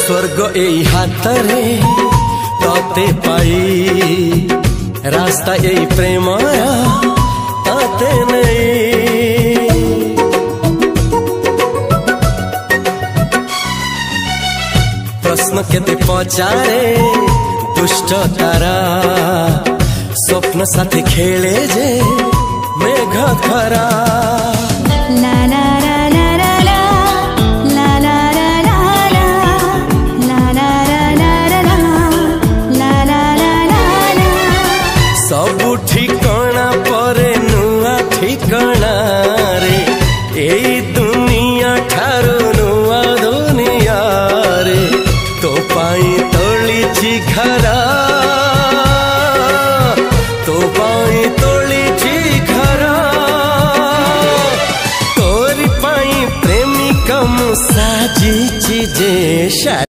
स्वर्ग एई हातरे तते पाई रास्ता एई प्रेमया तते नहीं। प्रश्न केते पचारे दुष्ट तारा स्वप्न साथी खेले जे मेघ खरा। ला ला ला ला ला ला ला ला ला ला ला ला ला ला। सबु ठिकाना परे नुआ ठिकाना रे एई दुनिया ठारू नुआ दुनिया रे। तो पाई तोलिछि घरा तो पाई तोलिछि घरा तोरी पाई प्रेमिका मु साजिछि जे।